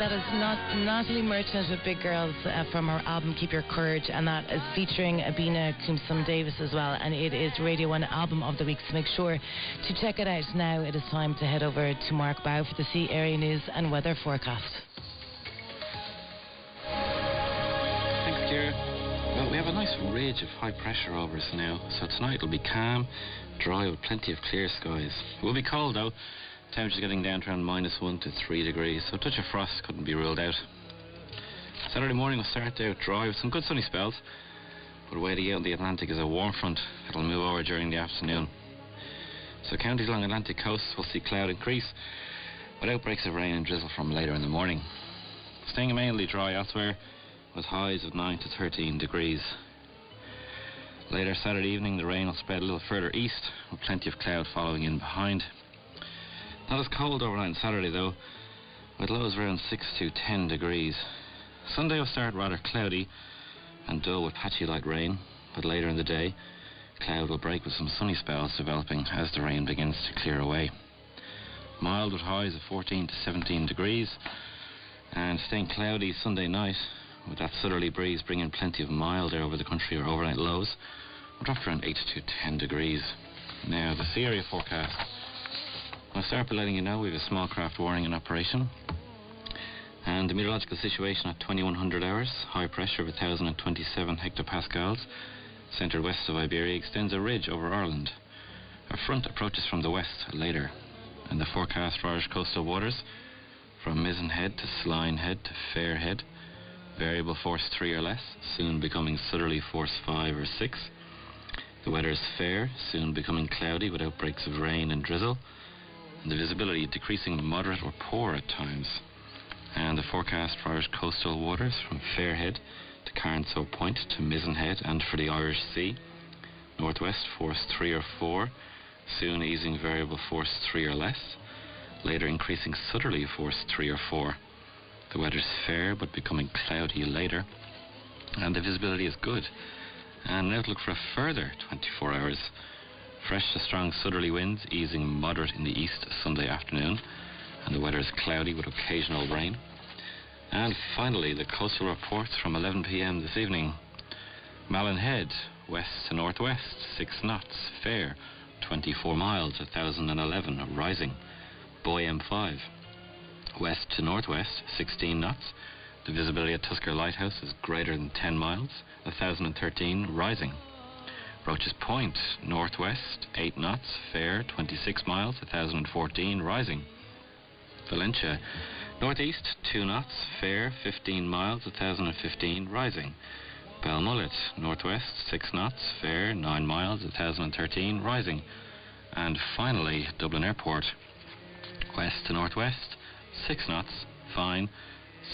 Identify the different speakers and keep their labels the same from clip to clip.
Speaker 1: that is Natalie Merchant with Big Girls from her album Keep Your Courage, and that is featuring Abina Kumsum-Davis as well, and it is Radio 1 Album of the Week, so make sure to check it out now. It is time to head over to Mark Bow for the Sea Area News and Weather Forecast.
Speaker 2: Thanks, Ciara. Well, we have a nice ridge of high pressure over us now, so tonight it'll be calm, dry with plenty of clear skies. It will be cold though. Temperatures getting down to around -1 to 3 degrees, so a touch of frost couldn't be ruled out. Saturday morning will start out dry with some good sunny spells, but waiting out in the Atlantic is a warm front that'll move over during the afternoon. So counties along Atlantic coasts will see cloud increase with outbreaks of rain and drizzle from later in the morning. Staying mainly dry elsewhere with highs of 9 to 13 degrees. Later Saturday evening the rain will spread a little further east with plenty of cloud following in behind. Not as cold overnight on Saturday though, with lows around 6 to 10 degrees. Sunday will start rather cloudy and dull with patchy light rain, but later in the day cloud will break with some sunny spells developing as the rain begins to clear away. Mild with highs of 14 to 17 degrees, and staying cloudy Sunday night with that southerly breeze bringing plenty of mild air over the country. Or overnight lows will drop to around 8 to 10 degrees. Now the sea area forecast. I'll start by letting you know we have a small craft warning in operation, and the meteorological situation at 2100 hours. High pressure of 1027 hectopascals centred west of Iberia extends a ridge over Ireland. A front approaches from the west later, and the forecast for Irish coastal waters from Mizen Head to Sline Head to Fair Head, variable force 3 or less, soon becoming southerly force 5 or 6. The weather is fair, soon becoming cloudy with outbreaks of rain and drizzle, and the visibility decreasing to moderate or poor at times. And the forecast for Irish coastal waters from Fairhead to Carnsow Point to Mizen Head, and for the Irish Sea, northwest force 3 or 4, soon easing variable force 3 or less, later increasing southerly force 3 or 4. The weather is fair but becoming cloudy later, and the visibility is good. And an outlook for a further 24 hours. Fresh to strong southerly winds, easing moderate in the east Sunday afternoon, and the weather is cloudy with occasional rain. And finally, the coastal reports from 11 p.m. this evening. Malin Head, west to northwest, 6 knots, fair, 24 miles, 1011, rising. Boy M5, west to northwest, 16 knots. The visibility at Tusker Lighthouse is greater than 10 miles, 1013, rising. Roach's Point, northwest, 8 knots, fair, 26 miles, 1014, rising. Valentia, northeast, 2 knots, fair, 15 miles, 1015, rising. Balmullet, northwest, 6 knots, fair, 9 miles, 1013, rising. And finally, Dublin Airport, west to northwest, 6 knots, fine,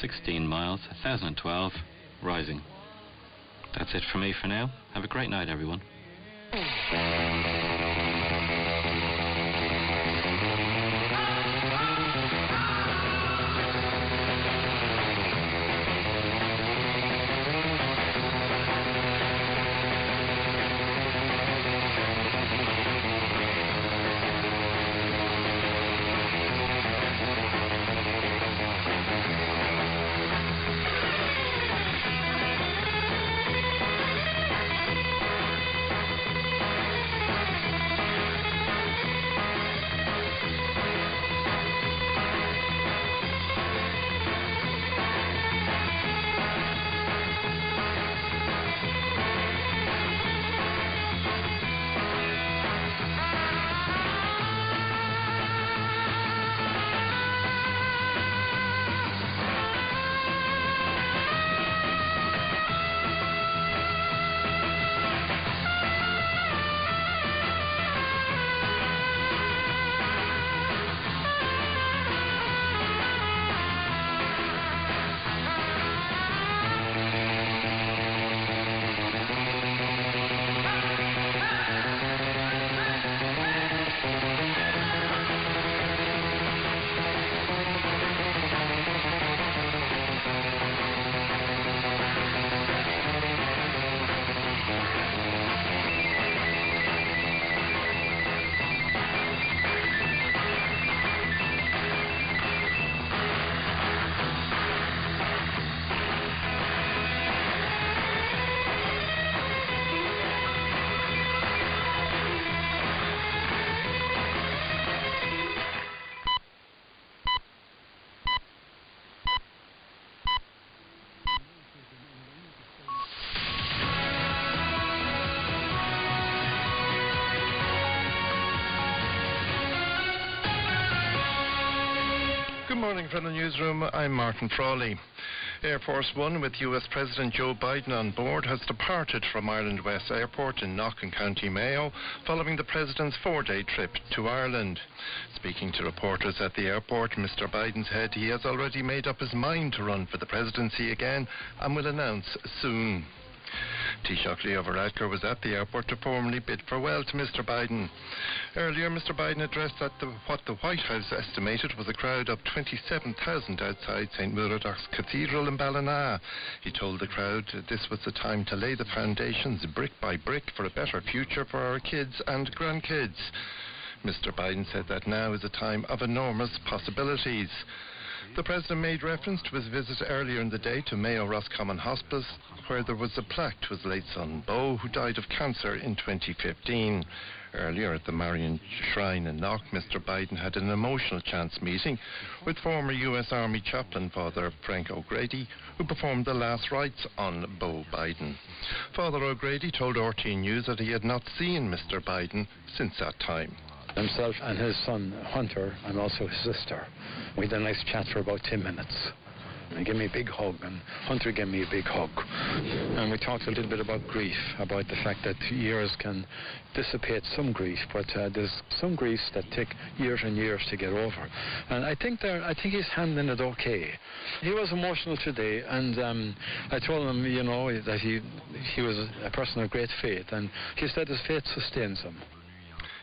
Speaker 2: 16 miles, 1012, rising. That's it for me for now. Have a great night, everyone.
Speaker 3: Good morning from the newsroom. I'm Martin Frawley. Air Force One with US President Joe Biden on board has departed from Ireland West Airport in Knock in County Mayo following the President's 4-day trip to Ireland. Speaking to reporters at the airport, Mr. Biden said he has already made up his mind to run for the presidency again and will announce soon. Taoiseach Leo Varadkar was at the airport to formally bid farewell to Mr. Biden. Earlier, Mr. Biden addressed what the White House estimated was a crowd of 27,000 outside St. Muradach's Cathedral in Ballina. He told the crowd this was the time to lay the foundations brick by brick for a better future for our kids and grandkids. Mr. Biden said that now is a time of enormous possibilities. The President made reference to his visit earlier in the day to Mayo Roscommon Hospice, where there was a plaque to his late son, Bo, who died of cancer in 2015. Earlier at the Marian Shrine in Knock, Mr. Biden had an emotional chance meeting with former US Army chaplain Father Frank O'Grady, who performed the last rites on Bo Biden. Father O'Grady told RTÉ News that he had not seen Mr. Biden since that time.
Speaker 4: Himself and his son Hunter, and also his sister. We had a nice chat for about 10 minutes. He gave me a big hug, and Hunter gave me a big hug. And we talked a little bit about grief, about the fact that years can dissipate some grief, but there's some griefs that take years and years to get over. And I think he's handling it okay. He was emotional today, and I told him, that he was a person of great faith, and he said his faith sustains him.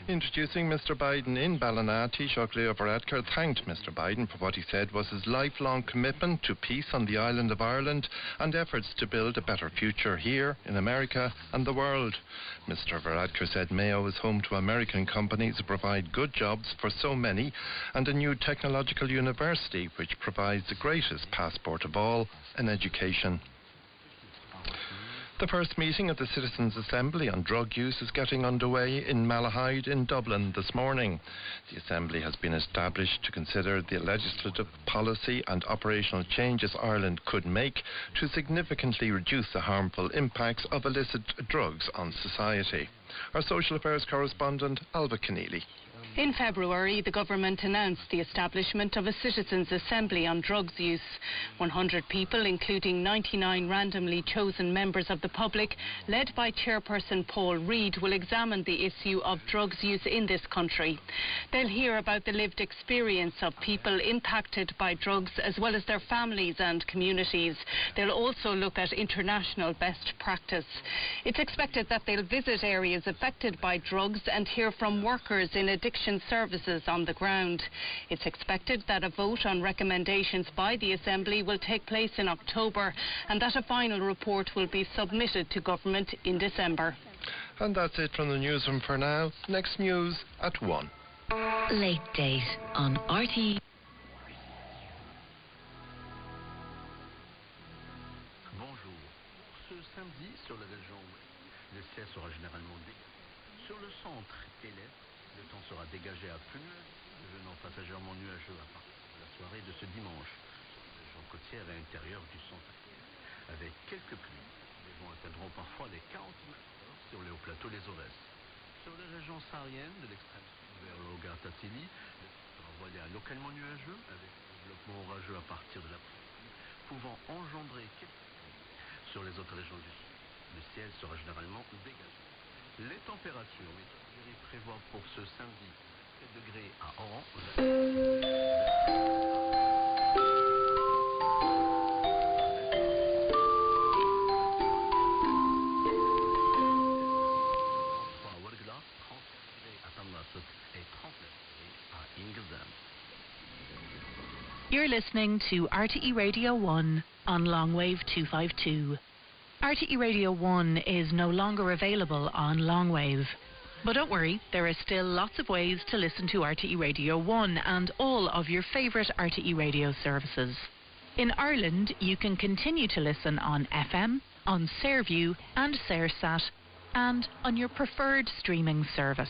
Speaker 3: Introducing Mr. Biden in Ballina, Taoiseach Leo Varadkar thanked Mr. Biden for what he said was his lifelong commitment to peace on the island of Ireland and efforts to build a better future here, in America and the world. Mr. Varadkar said Mayo is home to American companies who provide good jobs for so many and a new technological university which provides the greatest passport of all, an education. The first meeting of the Citizens' Assembly on drug use is getting underway in Malahide in Dublin this morning. The Assembly has been established to consider the legislative policy and operational changes Ireland could make to significantly reduce the harmful impacts of illicit drugs on society. Our social affairs correspondent, Alba Keneally.
Speaker 5: In February, the government announced the establishment of a Citizens' Assembly on drugs use. 100 people, including 99 randomly chosen members of the public, led by Chairperson Paul Reid, will examine the issue of drugs use in this country. They'll hear about the lived experience of people impacted by drugs, as well as their families and communities. They'll also look at international best practice. It's expected that they'll visit areas affected by drugs and hear from workers in addiction services on the ground. It's expected that a vote on recommendations by the Assembly will take place in October and that a final report will be submitted to government in December.
Speaker 3: And that's it from the newsroom for now. Next news at 1.
Speaker 6: Late Date on RTÉ.
Speaker 7: Bonjour. Ce samedi, sur la région ouest, le ciel sera généralement dégagé. Sur le centre et l'est, le temps sera dégagé à peu nuageux, devenant passagèrement nuageux à partir de la soirée de ce dimanche, sur la région côtière et intérieure du centre, avec quelques pluies. Les vents atteindront parfois les 40 km/h sur les hauts plateaux les Aurès. Sur les régions sahariennes, de l'extrême sud vers le Haut-Gartatini, le temps sera voilé à localement nuageux, avec un développement orageux à partir de l'après-midi, pouvant engendrer quelques pluies. Sur les autres régions du sud, le ciel sera généralement dégagé. Les températures météorologiques prévoient pour ce samedi 7 degrés à Oran.
Speaker 6: You're listening to RTÉ Radio 1 on Longwave 252. RTÉ Radio 1 is no longer available on Longwave. But don't worry, there are still lots of ways to listen to RTÉ Radio 1 and all of your favourite RTÉ radio services. In Ireland, you can continue to listen on FM, on Sairview and Sairsat, and on your preferred streaming service.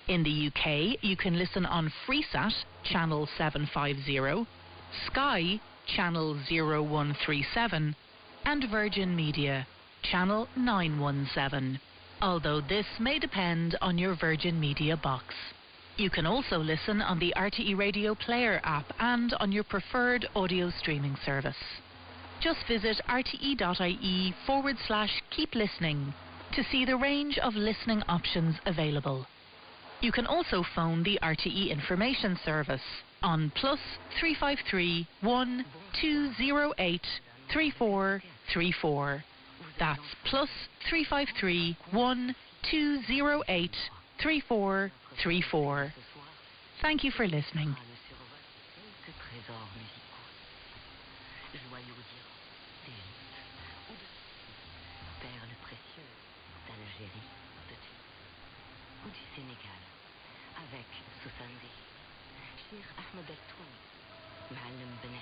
Speaker 6: In the UK, you can listen on Freesat, channel 750, Sky, channel 0137, and Virgin Media, channel 917, although this may depend on your Virgin Media box. You can also listen on the RTE Radio Player app and on your preferred audio streaming service. Just visit rte.ie/keep listening to see the range of listening options available. You can also phone the RTE Information Service on +353 1 208 3434. That's +353 1 208 3434. Thank you for listening.
Speaker 8: avec سوسان دي شيخ أحمد التوني معلم بنعيد